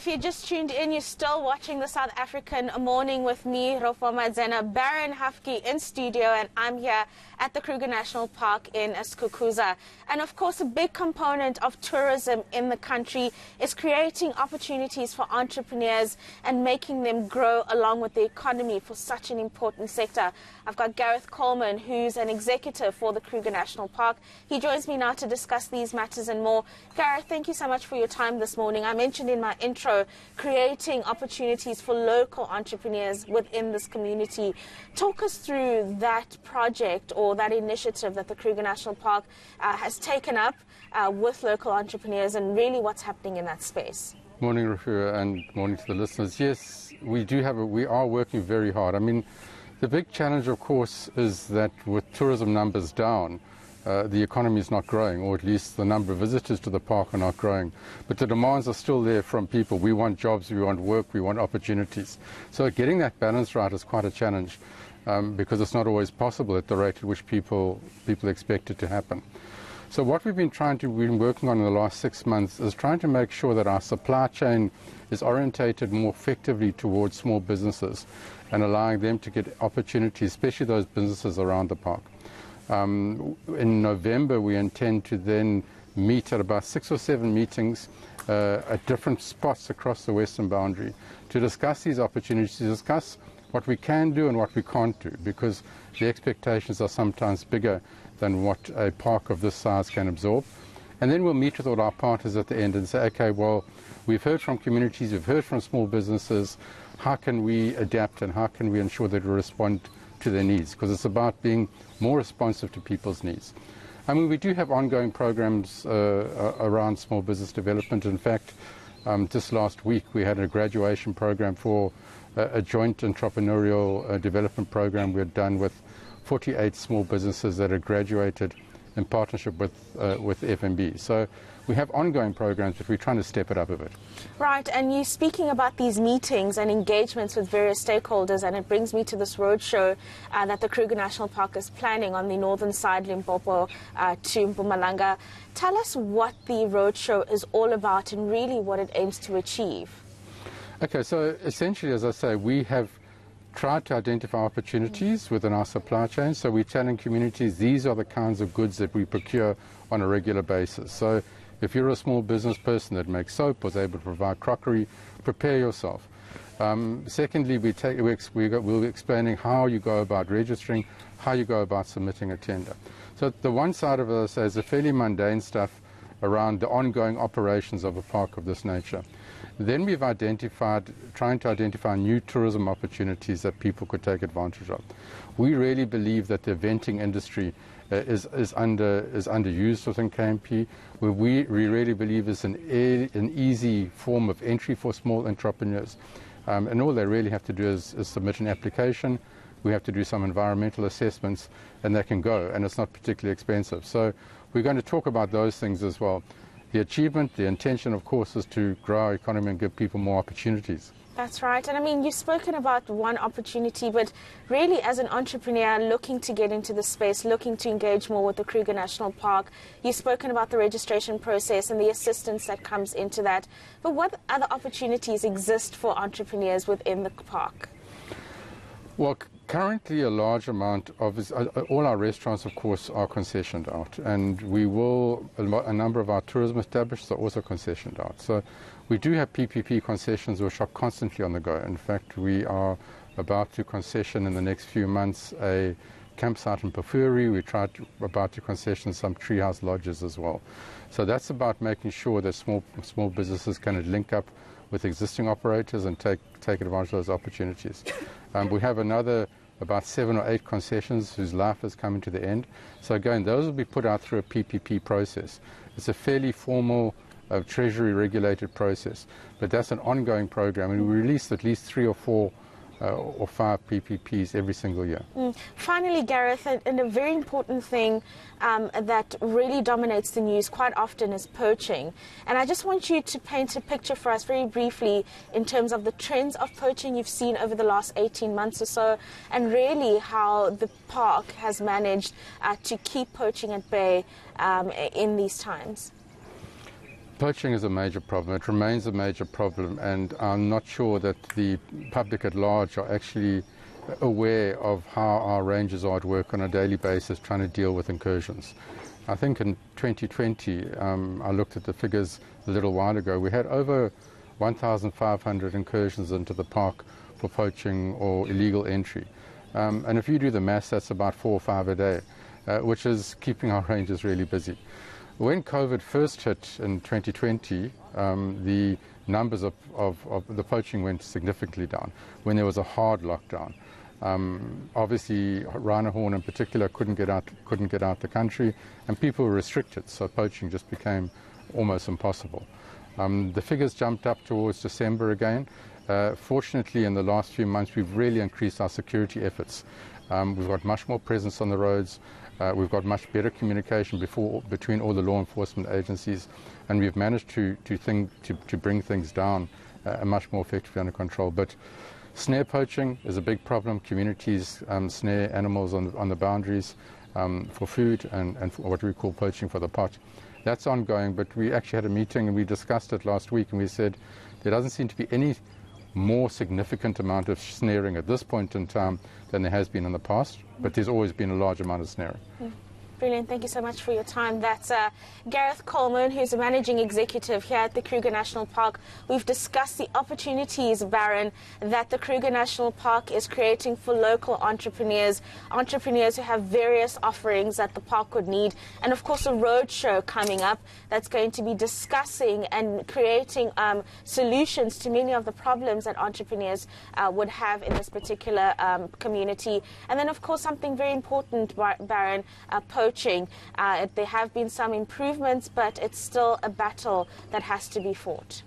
you just tuned in, you're still watching the South African Morning with me, Rofoma Zena, Baron Hafke in studio, and I'm here at the KRUGER National Park in Skukuza. And of course, a big component of tourism in the country is creating opportunities for entrepreneurs and making them grow along with the economy for such an important sector. I've got Gareth Coleman, who's an executive for the KRUGER National Park. He joins me now to discuss these matters and more. Gareth, thank you so much for your time this morning. I mentioned in my intro, creating opportunities for local entrepreneurs within this community. Talk us through that project or that initiative that the KRUGER National Park has taken up with local entrepreneurs and really what's happening in that space. Morning, Rafua, and morning to the listeners. Yes, we are working very hard. I mean, the big challenge, of course, is that with tourism numbers down, the economy is not growing, or at least the number of visitors to the park are not growing. But the demands are still there from people. We want jobs, we want work, we want opportunities. So getting that balance right is quite a challenge because it's not always possible at the rate at which people expect it to happen. So what we've been working on in the last 6 months is trying to make sure that our supply chain is orientated more effectively towards small businesses and allowing them to get opportunities, especially those businesses around the park. In November, we intend to then meet at about 6 or 7 meetings at different spots across the western boundary to discuss these opportunities, to discuss what we can do and what we can't do, because the expectations are sometimes bigger than what a park of this size can absorb. And then we'll meet with all our partners at the end and say, okay, well, we've heard from communities, we've heard from small businesses, how can we adapt and how can we ensure that we respond to their needs, because it's about being more responsive to people's needs. I mean, we do have ongoing programs around small business development. In fact, just last week we had a graduation program for a joint entrepreneurial development program we had done with 48 small businesses that had graduated in partnership with FNB. So we have ongoing programs, but we're trying to step it up a bit. Right, and you're speaking about these meetings and engagements with various stakeholders, and it brings me to this roadshow that the KRUGER National Park is planning on the northern side, Limpopo to Mpumalanga. Tell us what the roadshow is all about and really what it aims to achieve. Okay, so essentially, as I say, we have tried to identify opportunities within our supply chain. So we're telling communities these are the kinds of goods that we procure on a regular basis. So if you're a small business person that makes soap or is able to provide crockery, prepare yourself. Secondly, we're explaining how you go about registering, how you go about submitting a tender. So the one side of it is the fairly mundane stuff around the ongoing operations of a park of this nature. Then we've trying to identify new tourism opportunities that people could take advantage of. We really believe that the eventing industry is underused within KNP. Where we really believe is an easy form of entry for small entrepreneurs. And all they really have to do is submit an application. We have to do some environmental assessments, and they can go, and it's not particularly expensive. So we're going to talk about those things as well. The achievement, the intention, of course, is to grow our economy and give people more opportunities. That's right. And I mean, you've spoken about one opportunity, but really as an entrepreneur looking to get into the space, looking to engage more with the KRUGER National Park, you've spoken about the registration process and the assistance that comes into that. But what other opportunities exist for entrepreneurs within the park? Well, currently a large amount of all our restaurants, of course, are concessioned out, and a number of our tourism establishments are also concessioned out. So we do have PPP concessions which are constantly on the go. In fact, we are about to concession in the next few months a campsite in Pafuri. We're about to concession some treehouse lodges as well. So that's about making sure that small businesses can link up with existing operators and take advantage of those opportunities. We have about 7 or 8 concessions whose life is coming to the end. So again, those will be put out through a PPP process. It's a fairly formal, Treasury regulated process, but that's an ongoing program, and we release at least 3 or 4 or 5 PPPs every single year. Finally, Gareth, and a very important thing that really dominates the news quite often is poaching. And I just want you to paint a picture for us very briefly in terms of the trends of poaching you've seen over the last 18 months or so, and really how the park has managed to keep poaching at bay in these times. Poaching is a major problem. It remains a major problem, and I'm not sure that the public at large are actually aware of how our rangers are at work on a daily basis trying to deal with incursions. I think in 2020, I looked at the figures a little while ago, we had over 1,500 incursions into the park for poaching or illegal entry. And if you do the maths, that's about 4 or 5 a day, which is keeping our rangers really busy. When COVID first hit in 2020, the numbers of the poaching went significantly down when there was a hard lockdown. Obviously, rhino horn in particular couldn't get out the country, and people were restricted, so poaching just became almost impossible. The figures jumped up towards December again. Fortunately, in the last few months, we've really increased our security efforts. We've got much more presence on the roads. We've got much better communication between all the law enforcement agencies, and we've managed to bring things down much more effectively under control. But snare poaching is a big problem. Communities snare animals on the boundaries for food and for what we call poaching for the pot. That's ongoing, but we actually had a meeting and we discussed it last week, and we said there doesn't seem to be any more significant amount of snaring at this point in time than there has been in the past, but there's always been a large amount of snaring. Brilliant. Thank you so much for your time. That's Gareth Coleman, who's a managing executive here at the Kruger National Park. We've discussed the opportunities, Baron, that the Kruger National Park is creating for local entrepreneurs who have various offerings that the park would need, and of course a roadshow coming up that's going to be discussing and creating solutions to many of the problems that entrepreneurs would have in this particular community. And then of course something very important, Baron, poaching. There have been some improvements, but it's still a battle that has to be fought.